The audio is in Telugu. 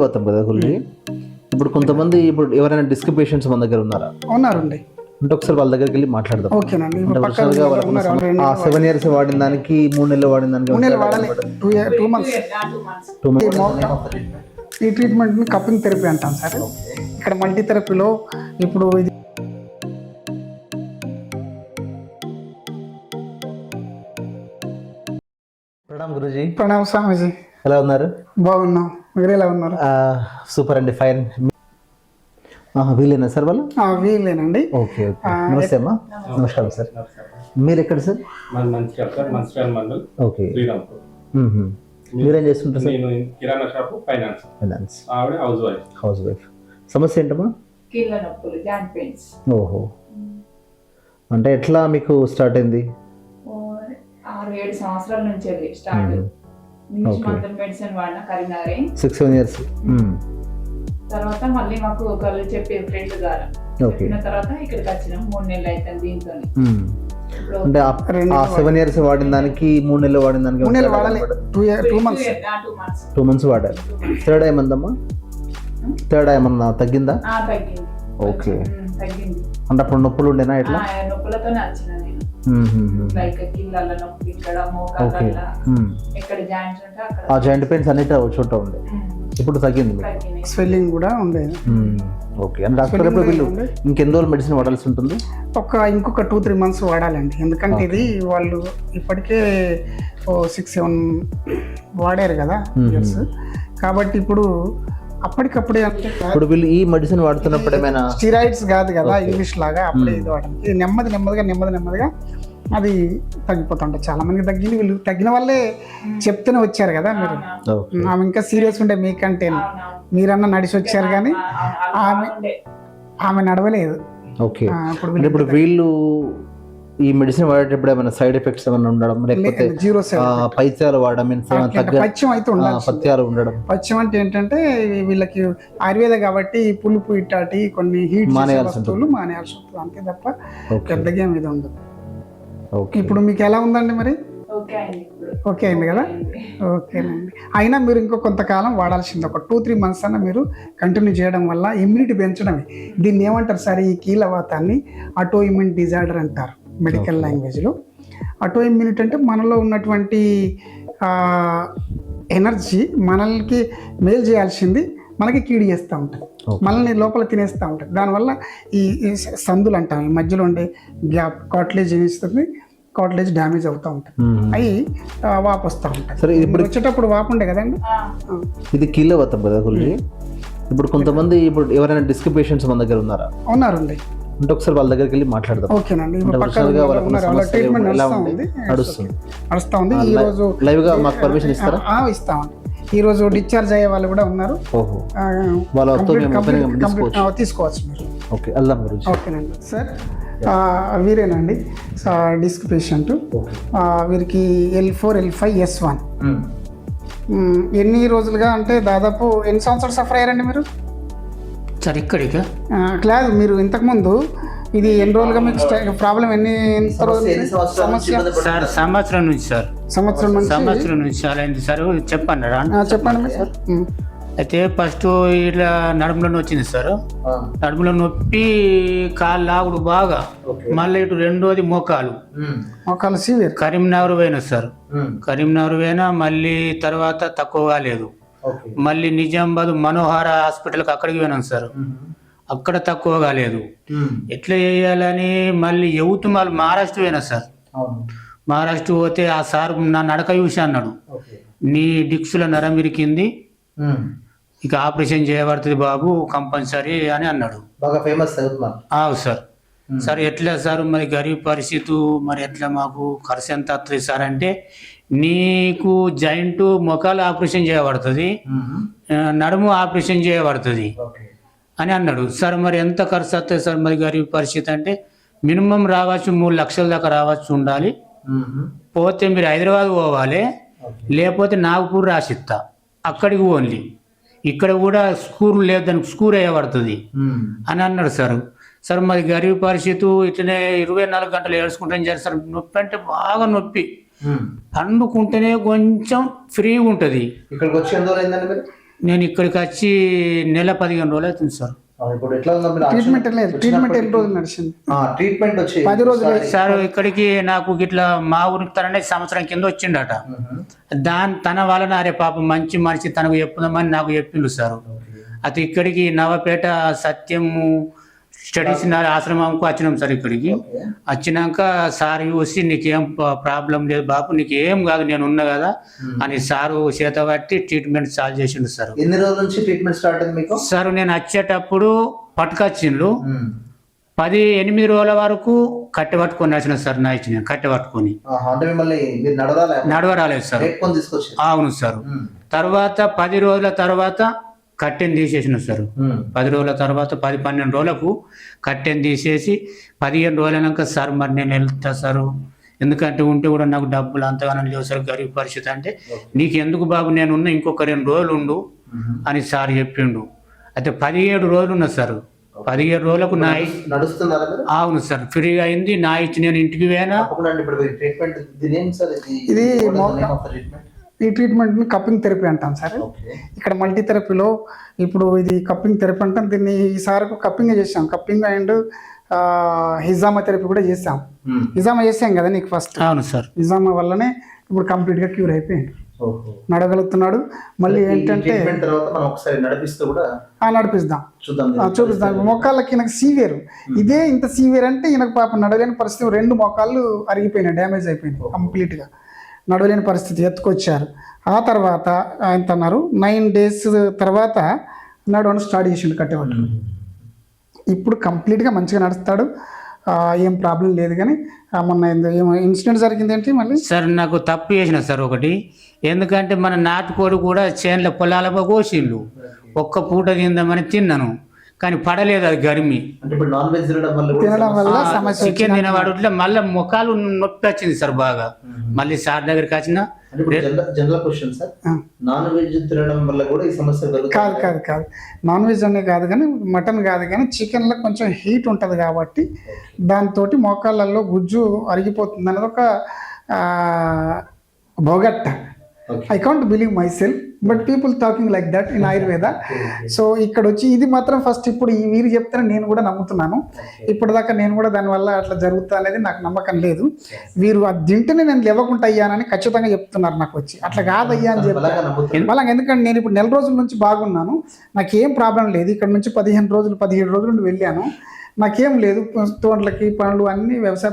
అవుతాం కదా గురుజీ. ఇప్పుడు కొంతమంది ఇప్పుడు ఎవరైనా డిస్క్ పేషెంట్స్ మన దగ్గర ఉన్నారా? ఉన్నారండి. అంటే ఒకసారి వాళ్ళ దగ్గరికి వెళ్ళి మాట్లాడదాం. ఓకేనండి. అంటే ఒరిజినల్గా వాళ్ళకి 7 years వాడిన దానికి 3 నెలలు వాడిన దానికి 3 నెలలు వాడాలి. 2 months. 2 months. ఈ ట్రీట్మెంట్ని కప్పింగ్ థెరపీ అంటాం సార్. ఇక్కడ మల్టీ థెరపీలో ఇప్పుడు ఇది ప్రణామ్ గురుజీ. ప్రణామ్ స్వామీజీ. ఎలా ఉన్నారు? బాగున్నాం, మీరు ఎలా ఉన్నారు? సూపర్ అండి, ఫైన్. వీలేనా సార్ వాళ్ళు? వీలేనండి. Okay okay. నమస్తే అమ్మా. నమస్కారం సార్. మీరు ఎక్కడ సార్? ఓకే. మీరేం చేస్తుంటారు సార్? కిరాణా షాప్, ఫైనాన్స్. House wife. సమస్య ఏంటమ్మా? కీళ్ళ నొప్పులు, జాయింట్ పెయిన్స్. ఓహో, అంటే ఎట్లా మీకు స్టార్ట్ అయింది? 6-7 సంవత్సరాల నుంచి స్టార్ట్. మెడిసిన్ వాడిన కరీంనగర్ 6-7 years. తర్వాత మళ్ళీ మాకు ఒకళ్ళు చెప్పే ఫ్రెండ్ ద్వారా చెప్పిన తర్వాత ఇక్కడికి వచ్చినాం. 3 నెలలు అవుతుంది దీంతో. అంటే ఆ 7 years వాడిన దానికి 3 నెలలు వాడిన దానికి 3 నెలలు వాడాలి. 2 months. 2 months వాడాలి. తేడా ఏమందమ్మా? తేడా ఏమన్నా తగ్గిందా? తగ్గింది. ఓకే, తగ్గింది. అంటే అప్పుడు నొప్పులు ఉండేనా? ఎట్లా? నొప్పులతోనే వచ్చిన నేను. లైక్ కీళ్ళ నొప్పి, ఇక్కడ మోకాళ్ళ, ఎక్కడ జాయింట్స్ ఉంటే అక్కడ ఆ జాయింట్ పెయిన్స్ అన్నిటి చోట ఉండే. ఇప్పుడు తగ్గింది. స్వెల్లింగ్ కూడా ఉండేది. ఓకే. అంటే డాక్టర్ ఎప్పుడు వీళ్ళు ఇంకెన్ని రోజులు మెడిసిన్ వాడాల్సి ఉంటుంది? ఇంకొక 2-3 months వాడాలండి. ఎందుకంటే ఇది వాళ్ళు ఇప్పటికే 6-7 వాడారు కదా ఇయర్స్. కాబట్టి ఇప్పుడు అప్పటికప్పుడే ఇప్పుడు వీళ్ళు ఈ మెడిసిన్ వాడుతున్నప్పుడు ఏమైనా స్టిరాయిడ్స్ కాదు కదా ఇంగ్లీష్ లాగా, అప్పుడే ఇది వాడాలి. ఇది నెమ్మదిగా అది తగ్గిపోతుంటాయి. చాలా మందికి తగ్గింది. వీళ్ళు తగ్గిన వాళ్ళే చెప్తూనే వచ్చారు కదా మీరు. ఆమె ఇంకా సీరియస్ ఉండే మీకంటే. మీరన్నా నడిచి వచ్చారు కానీ ఆమె నడవలేదు. ఓకే. ఇప్పుడు వీళ్ళు ఈ మెడిసిన్ వాడేటప్పుడు ఏమైనా సైడ్ ఎఫెక్ట్స్ ఏమైనా ఉండడం, లేకపోతే పైత్యాలు వాడడం, పథ్యం అయితే ఉండాలి. పథ్యాలు ఉండడం. పథ్యం అంటే ఏంటంటే వీళ్ళకి ఆయుర్వేద కాబట్టి పులుపు ఇట్టాటి కొన్ని హీట్ వస్తువులు మానేయాల్సి ఉంటుంది, అంతే తప్ప పెద్దగా మీద ఉండదు. ఇప్పుడు మీకు ఎలా ఉందండి మరి? ఓకే అయింది కదా? ఓకేనండి. అయినా మీరు ఇంకో కొంతకాలం వాడాల్సింది. ఒక 2-3 months అన్న మీరు కంటిన్యూ చేయడం వల్ల ఇమ్యూనిటీ పెంచడమే. దీన్ని ఏమంటారు సార్? ఈ కీలవాతాన్ని ఆటో ఇమ్యూన్ డిజార్డర్ అంటారు మెడికల్ లాంగ్వేజ్లో. ఆటో ఇమ్యూనిటీ అంటే మనలో ఉన్నటువంటి ఎనర్జీ మనల్కి మేలు చేయాల్సింది మనకి కీడు చేస్తూ ఉంటుంది, మనల్ని లోపల తినేస్తూ ఉంటుంది. దానివల్ల ఈ సందులు అంటాం, ఈ మధ్యలో ఉండే గ్యాప్ కార్టిలేజ్ ఇస్తుంది, కార్టిలేజ్ డ్యామేజ్ అవుతూ ఉంటుంది, అవి వాపు వస్తూ ఉంటాయి. సరే, ఇప్పుడు వచ్చేటప్పుడు వాపు ఉండే కదండి. ఇది కీళ్ళవాతం కదా గురుజీ. ఇప్పుడు కొంతమంది ఇప్పుడు ఎవరైనా డిస్క్ పేషెంట్స్ మన దగ్గర ఉన్నారా? ఉన్నారండి. అంటే ఒకసారి వాళ్ళ దగ్గరికి వెళ్ళి మాట్లాడదాం. ఓకేనండి. ట్రీట్మెంట్ నడుస్తూ ఉంది. ఈ రోజు లైవ్ గా మాకు పర్మిషన్ ఇస్తారా? ఇస్తామండి. ఈ రోజు డిశ్చార్జ్ అయ్యే వాళ్ళు కూడా ఉన్నారు. తీసుకోవచ్చు మీరు. ఓకే, వెళ్దాం గురుజీ. ఓకేనండి సార్. వీరేనండి disc patient. వీరికి L4, L5, S1. ఎన్ని రోజులుగా అంటే దాదాపు ఎన్ని సంవత్సరాలు సఫర్ అయ్యారండి మీరు? సార్ ఇక్కడికి లేదు, మీరు ఇంతకుముందు ఇది ఎన్ని రోజులుగా మీకు ప్రాబ్లం సంవత్సరం నుంచి సార్. సంవత్సరం నుంచి చాలా అయింది సార్. చెప్పండి సార్. అయితే ఫస్ట్ ఇట్లా నడుములో వచ్చింది సార్. నడుములో నొప్పి, కాళ్ళు లాగుడు బాగా. మళ్ళీ ఇటు రెండోది మోకాలు సివియర్. కరీంనగర్ పోయినా సార్. కరీంనగర్ పోయినా మళ్ళీ తర్వాత తక్కువ కాలేదు. మళ్ళీ నిజామాబాద్ మనోహర హాస్పిటల్కి అక్కడికి పోయినాం సార్. అక్కడ తక్కువ కాలేదు. ఎట్లా చేయాలని మళ్ళీ మళ్ళీ మహారాష్ట్ర పోయినా సార్. మహారాష్ట్ర పోతే ఆ సార్ నా నడక చూసి అన్నాడు, నీ డిక్స్ల నరం ఇరికింది, ఇక ఆపరేషన్ చేయబడుతుంది బాబు కంపల్సరీ అని అన్నాడు. బాగా ఫేమస్ సార్. సార్ ఎట్లా సార్ మరి గరీబ్ పరిస్థితి, మరి ఎట్లా మాకు ఖర్చు ఎంత వస్తుంది సార్ అంటే, నీకు జాయింట్ మొఖాలు ఆపరేషన్ చేయబడుతుంది, నడుము ఆపరేషన్ చేయబడుతుంది అని అన్నాడు. సార్ మరి ఎంత ఖర్చు వస్తుంది సార్ మరి గరీబ్ పరిస్థితి అంటే, మినిమం రావచ్చు 3 లక్షల దాకా రావచ్చు ఉండాలి. పోతే మీరు హైదరాబాద్ పోవాలి, లేకపోతే నాగపూర్ రాసిస్తా, అక్కడికి ఓన్లీ. ఇక్కడ కూడా స్కూర్ లేదు, దానికి స్కూర్ వేయబడుతుంది అని అన్నాడు సార్. సార్ మరి గరీబ్ పరిస్థితి ఇట్లనే 24 గంటలు ఏడ్చుకుంటాం చేయాలి సార్. నొప్పి అంటే బాగా నొప్పి, పండుకుంటేనే కొంచెం ఫ్రీగా ఉంటుంది. ఇక్కడికి వచ్చి నేను ఇక్కడికి వచ్చి నెల 15 రోజులు అవుతుంది సార్. ఇప్పుడు ఎట్లా ఉందో మీరు ట్రీట్మెంట్ లేదు, ట్రీట్మెంట్ ఎన్ని రోజులు నడిచింది? ట్రీట్మెంట్ వచ్చి 10 రోజులు. సార్ ఇక్కడికి నాకు ఇట్లా మా ఊరికి తననే సంవత్సరం కింద వచ్చిండట. తన వలన అరే పాప మంచి మనిషి తనకు చెప్పుదామని నాకు చెప్పిండు సార్. అది ఇక్కడికి నవపేట సత్యము స్టడీస్ ఆశ్రమంకు వచ్చినాం సార్. ఇక్కడికి వచ్చినాక సార్ చూసి నీకేం ప్రాబ్లం లేదు బాబు, నీకేం కాదు నేను ఉన్నా కదా అని సారు చేత పట్టి ట్రీట్మెంట్ స్టార్ట్ చేసిండు సార్. ఎన్ని రోజుల నుంచి ట్రీట్మెంట్ స్టార్ట్ అయింది మీకు? సార్ నేను వచ్చేటప్పుడు పట్టుకొచ్చిండ్రు 8 రోజుల వరకు కట్టె పట్టుకొని వచ్చిన సార్. నా ఇచ్చిన కట్టె పట్టుకొని నడవరాలేదు సార్. అవును సార్. తర్వాత 10 రోజుల తర్వాత కట్టెని తీసేసిన సార్. 10 రోజుల తర్వాత 10-12 రోజులకు కట్టెని తీసేసి 15 రోజులైనాక సార్ మరి నేను వెళ్తా సార్, ఎందుకంటే ఉంటే కూడా నాకు డబ్బులు అంతగానో లేవు సార్, గరీబ్ పరిస్థితి. అంటే నీకు ఎందుకు బాబు నేను ఉన్న ఇంకొక 2 రోజులు ఉండు అని సార్ చెప్పిండు. అయితే 17 రోజులు ఉన్నా సార్. 17 రోజులకు నా అవును సార్ ఫ్రీగా అయింది. నా ఇచ్చి నేను ఇంటికి పోయినా. ఇది ఈ ట్రీట్మెంట్ని కప్పింగ్ థెరపీ అంటాం సార్. ఇక్కడ మల్టీ థెరపీలో ఇప్పుడు ఇది కప్పింగ్ థెరపీ అంటాం. దీన్ని ఈసారి కప్పింగ్ చేసాం. కప్పింగ్ అండ్ హిజామా థెరపీ కూడా చేసాం. హిజామా చేసాం కదా నీకు ఫస్ట్. అవును సార్. హిజామా వల్లనే ఇప్పుడు కంప్లీట్గా క్యూర్ అయిపోయింది, నడగలుగుతున్నాడు. మళ్ళీ ఏంటంటే నడిపిస్తాం, చూపిస్తాం. మోకాళ్ళకి ఈయనకు సీవియర్, ఇదే ఇంత సీవియర్ అంటే ఈయనకు పాప నడవలేని పరిస్థితి. 2 మోకాళ్ళు అరిగిపోయినాయి, డ్యామేజ్ అయిపోయింది కంప్లీట్గా, నడవలేని పరిస్థితి. ఎత్తుకొచ్చారు. ఆ తర్వాత ఆయన అన్నారు 9 days తర్వాత నడవడం స్టార్ట్ చేసిండు కట్టేవాళ్ళు. ఇప్పుడు కంప్లీట్గా మంచిగా నడుస్తాడు, ఏం ప్రాబ్లం లేదు. కానీ మొన్న ఏమో ఇన్సిడెంట్ జరిగింది ఏంటి మళ్ళీ సార్? నాకు తప్పు చేసిన సార్ ఒకటి. ఎందుకంటే మన నాటుకోడి కూడా చేనుల పొలాలపై కోసిండు. ఒక్క పూట తిందామని తిన్నాను, కానీ పడలేదు అది గరిమి. తినడం వల్ల సమస్య. చికెన్ తినవాడు మళ్ళీ ముఖాలు నొప్పి వచ్చింది సార్ బాగా. మళ్ళీ సార్ దగ్గరికి వచ్చిన కాదు నాన్ వెజ్ అనే కాదు కానీ మటన్ కాదు కానీ చికెన్లో కొంచెం హీట్ ఉంటుంది కాబట్టి దాంతో మోకాళ్ళల్లో గుజ్జు అరిగిపోతుంది అనేది ఒక బొగట్ట. I can't believe myself, but people talking like that in Ayurveda. So ఇక్కడ వచ్చి ఇది మాత్రం ఫస్ట్ ఇప్పుడు వీరు చెప్తానే నేను కూడా నమ్ముతున్నాను. ఇప్పటిదాకా నేను కూడా దానివల్ల అట్లా జరుగుతా అనేది నాకు నమ్మకం లేదు. వీరు అది తింటేనే నేను లేవకుండా అయ్యానని ఖచ్చితంగా చెప్తున్నారు నాకు వచ్చి. అట్లా కాదయ్యా అని చెప్తాను వాళ్ళకి. ఎందుకంటే నేను ఇప్పుడు 4 రోజుల నుంచి బాగున్నాను, నాకేం ప్రాబ్లం లేదు. ఇక్కడ నుంచి 15 రోజులు 17 రోజులు నుండి వెళ్ళాను, నాకేం లేదు. తోటలకి పనులు అన్ని వ్యవసాయ